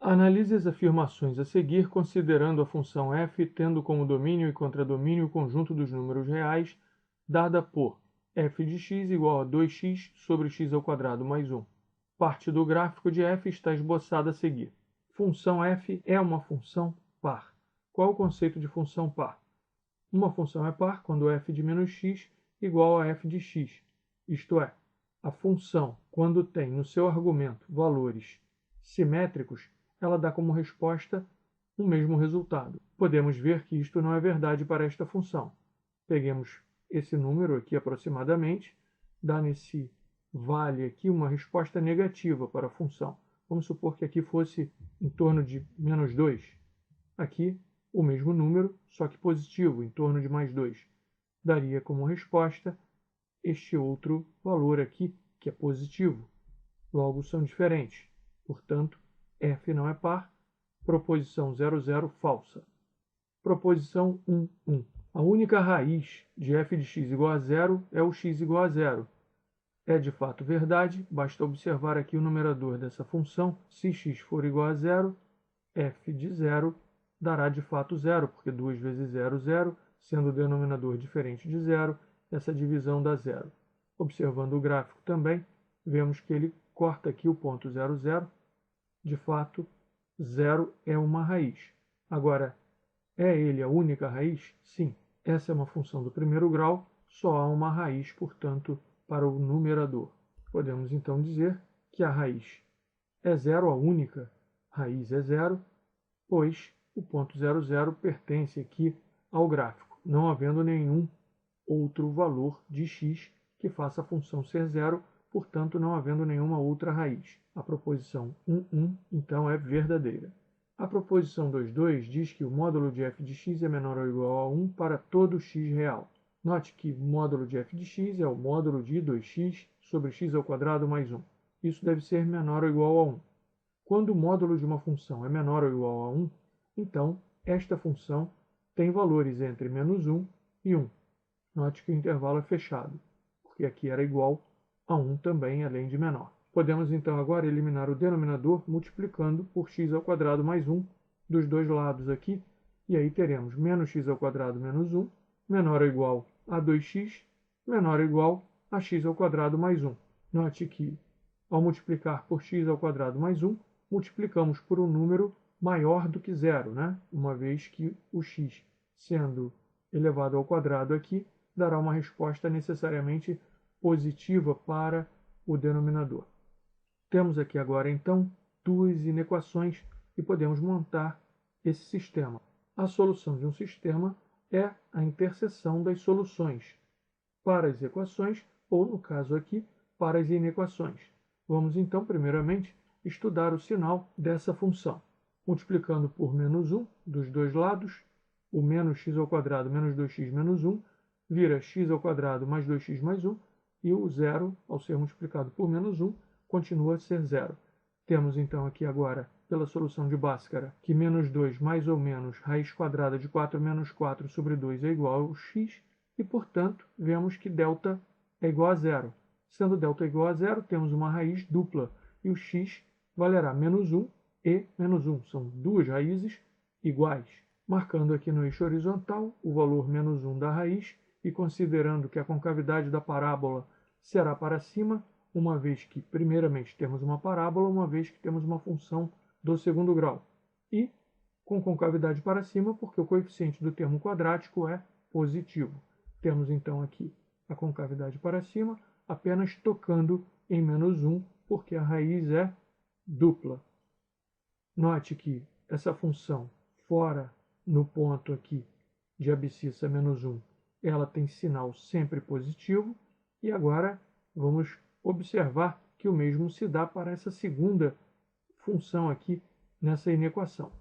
Analise as afirmações a seguir considerando a função f tendo como domínio e contradomínio o conjunto dos números reais, dada por f de x igual a 2x sobre x² mais 1. Parte do gráfico de f está esboçada a seguir. Função f é uma função par. Qual o conceito de função par? Uma função é par quando f de menos x igual a f de x, isto é, a função, quando tem no seu argumento valores simétricos, ela dá como resposta o mesmo resultado. Podemos ver que isto não é verdade para esta função. Peguemos esse número aqui aproximadamente, dá nesse vale aqui uma resposta negativa para a função. Vamos supor que aqui fosse em torno de menos 2. Aqui o mesmo número, só que positivo, em torno de mais 2. Daria como resposta este outro valor aqui, que é positivo. Logo, são diferentes. Portanto, f não é par. Proposição 00 falsa. Proposição 1. A única raiz de f de x igual a 0 é o x igual a 0. É de fato verdade, basta observar aqui o numerador dessa função. Se x for igual a 0, f de 0 dará de fato 0, porque 2 vezes 0, 0, sendo o denominador diferente de 0, essa divisão dá 0. Observando o gráfico também, vemos que ele corta aqui o ponto 0, 0. De fato, 0 é uma raiz. Agora, é ele a única raiz? Sim. Essa é uma função do primeiro grau, só há uma raiz, portanto, para o numerador. Podemos então dizer que a raiz é 0, a única raiz é 0, pois o ponto 0, 0 pertence aqui ao gráfico, não havendo nenhum outro valor de x que faça a função ser 0, portanto não havendo nenhuma outra raiz. A proposição 1, então, é verdadeira. A proposição 2 diz que o módulo de f de x é menor ou igual a 1 para todo x real. Note que o módulo de f de x é o módulo de 2x sobre x² mais 1. Isso deve ser menor ou igual a 1. Quando o módulo de uma função é menor ou igual a 1, então esta função tem valores entre menos 1 e 1. Note que o intervalo é fechado, porque aqui era igual a 1 também, além de menor. Podemos então agora eliminar o denominador multiplicando por x² mais 1 dos dois lados aqui, e aí teremos menos x² menos 1, menor ou igual a 2x, menor ou igual a x² mais 1. Note que, ao multiplicar por x² mais 1, multiplicamos por um número maior do que zero, né? Uma vez que o x, sendo elevado ao quadrado aqui, dará uma resposta necessariamente positiva para o denominador. Temos aqui agora, então, duas inequações e podemos montar esse sistema. A solução de um sistema é a interseção das soluções para as equações, ou, no caso aqui, para as inequações. Vamos, então, primeiramente, estudar o sinal dessa função. Multiplicando por menos 1 dos dois lados, o menos x² menos 2x menos 1 vira x² mais 2x mais 1, e o zero, ao ser multiplicado por menos 1, continua a ser zero. Temos então aqui agora, pela solução de Bhaskara, que menos 2 mais ou menos raiz quadrada de 4 menos 4 sobre 2 é igual a x, e, portanto, vemos que delta é igual a zero. Sendo delta igual a zero, temos uma raiz dupla, e o x valerá menos 1 e menos 1. São duas raízes iguais. Marcando aqui no eixo horizontal o valor menos 1 da raiz, e considerando que a concavidade da parábola será para cima, uma vez que, primeiramente, temos uma parábola, uma vez que temos uma função do segundo grau. E com concavidade para cima, porque o coeficiente do termo quadrático é positivo. Temos, então, aqui a concavidade para cima, apenas tocando em menos 1, porque a raiz é dupla. Note que essa função fora no ponto aqui de abscissa menos 1, ela tem sinal sempre positivo, e agora vamos observar que o mesmo se dá para essa segunda função aqui nessa inequação.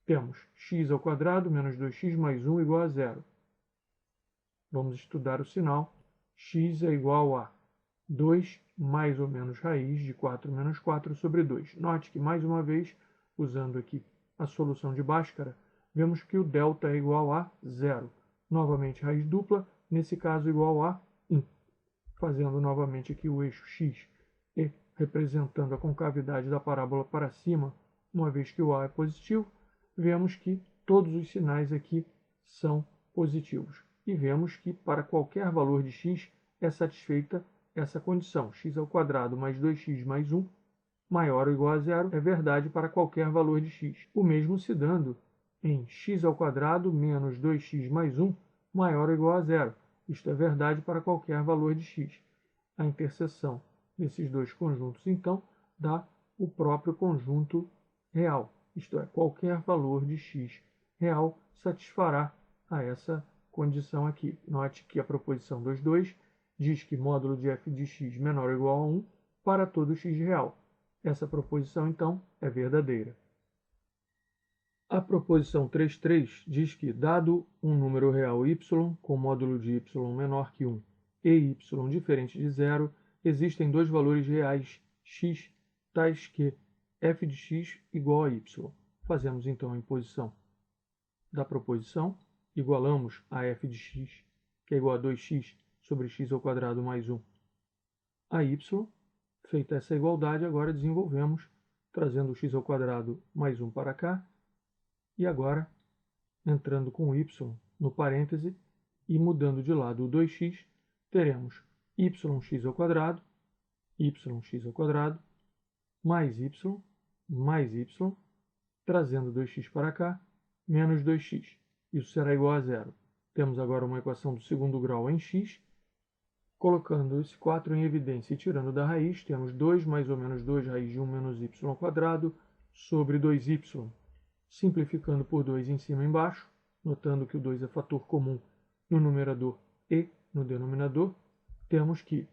Temos x² menos 2x mais 1 igual a zero. Vamos estudar o sinal. X é igual a 2 mais ou menos raiz de 4 menos 4 sobre 2. Note que, mais uma vez, usando aqui a solução de Bhaskara, vemos que o delta é igual a zero. Novamente, raiz dupla, nesse caso igual a 1. Fazendo novamente aqui o eixo x e representando a concavidade da parábola para cima uma vez que o A é positivo, vemos que todos os sinais aqui são positivos. E vemos que para qualquer valor de x é satisfeita essa condição. X² mais 2x mais 1 maior ou igual a zero é verdade para qualquer valor de x. O mesmo se dando em x² menos 2x mais 1 maior ou igual a zero. Isto é verdade para qualquer valor de x. A interseção desses dois conjuntos, então, dá o próprio conjunto real. Isto é, qualquer valor de x real satisfará a essa condição aqui. Note que a proposição 2,2 diz que módulo de f de x menor ou igual a 1 para todo x real. Essa proposição, então, é verdadeira. A proposição 3,3 diz que, dado um número real y com módulo de y menor que 1 e y diferente de zero, existem dois valores reais x tais que f de x igual a y. Fazemos então a imposição da proposição, igualamos a f de x, que é igual a 2x sobre x² mais 1, a y. Feita essa igualdade, agora desenvolvemos, trazendo o x² mais 1 para cá, e agora, entrando com y no parêntese e mudando de lado o 2x, teremos yx² mais y, trazendo 2x para cá, menos 2x. Isso será igual a zero. Temos agora uma equação do segundo grau em x. Colocando esse 4 em evidência e tirando da raiz, temos 2 mais ou menos 2 raiz de 1 menos y² sobre 2y. Simplificando por 2 em cima e embaixo, notando que o 2 é fator comum no numerador e no denominador, temos que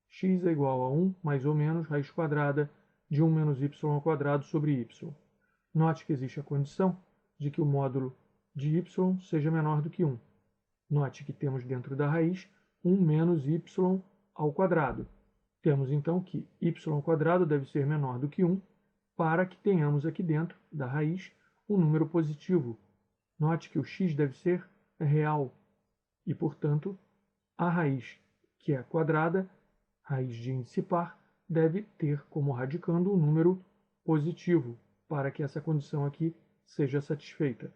x é igual a 1 mais ou menos raiz quadrada de 1 menos y² sobre y. Note que existe a condição de que o módulo de y seja menor do que 1. Note que temos dentro da raiz 1 menos y ao quadrado. Temos então que y² deve ser menor do que 1 para que tenhamos aqui dentro da raiz um número positivo. Note que o x deve ser real e, portanto, a raiz, que é quadrada, raiz de índice par, deve ter como radicando um número positivo para que essa condição aqui seja satisfeita.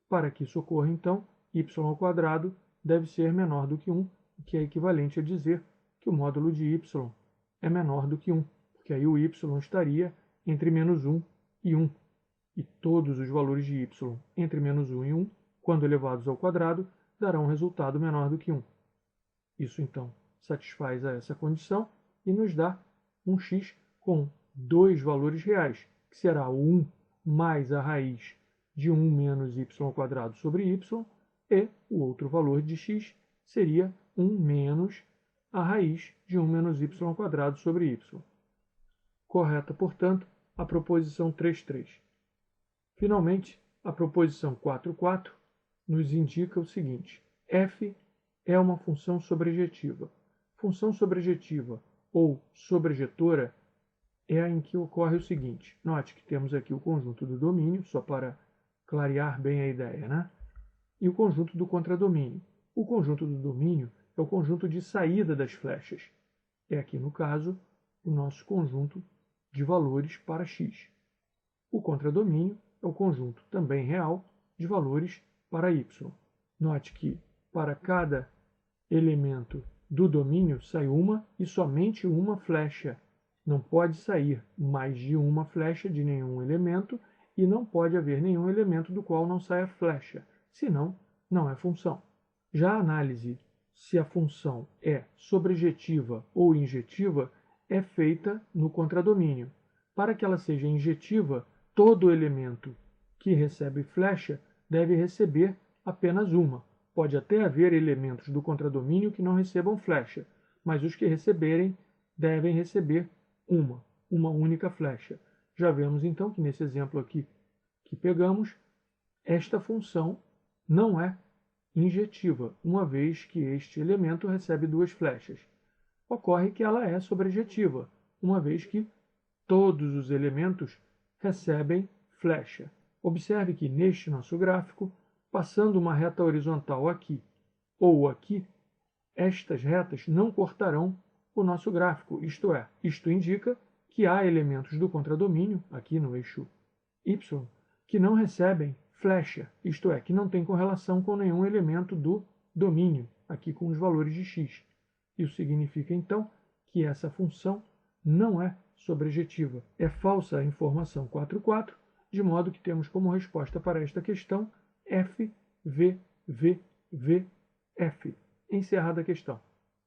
Para que isso ocorra, então, y² deve ser menor do que 1, o que é equivalente a dizer que o módulo de y é menor do que 1, porque aí o y estaria entre menos 1 e 1. E todos os valores de y entre menos 1 e 1, quando elevados ao quadrado, darão um resultado menor do que 1. Isso, então, satisfaz a essa condição e nos dá um x com dois valores reais, que será o 1 mais a raiz de 1 menos y² sobre y, e o outro valor de x seria 1 menos a raiz de 1 menos y² sobre y. Correta, portanto, a proposição 3,3. Finalmente, a proposição 4,4 nos indica o seguinte: f é uma função sobrejetiva. Função sobrejetiva ou sobrejetora é a em que ocorre o seguinte. Note que temos aqui o conjunto do domínio, só para clarear bem a ideia, né? E o conjunto do contradomínio. O conjunto do domínio é o conjunto de saída das flechas. É aqui, no caso, o nosso conjunto de valores para x. O contradomínio é o conjunto também real de valores para y. Note que para cada elemento do domínio sai uma e somente uma flecha. Não pode sair mais de uma flecha de nenhum elemento e não pode haver nenhum elemento do qual não saia flecha, senão não é função. Já a análise se a função é sobrejetiva ou injetiva é feita no contradomínio. Para que ela seja injetiva, todo elemento que recebe flecha deve receber apenas uma. Pode até haver elementos do contradomínio que não recebam flecha, mas os que receberem devem receber uma única flecha. Já vemos então que nesse exemplo aqui que pegamos, esta função não é injetiva, uma vez que este elemento recebe duas flechas. Ocorre que ela é sobrejetiva, uma vez que todos os elementos recebem flecha. Observe que neste nosso gráfico, passando uma reta horizontal aqui ou aqui, estas retas não cortarão o nosso gráfico, isto é, isto indica que há elementos do contradomínio, aqui no eixo y, que não recebem flecha, isto é, que não tem correlação com nenhum elemento do domínio, aqui com os valores de x. Isso significa, então, que essa função não é sobrejetiva. É falsa a informação 4,4, de modo que temos como resposta para esta questão F, V, V, V, F. Encerrada a questão.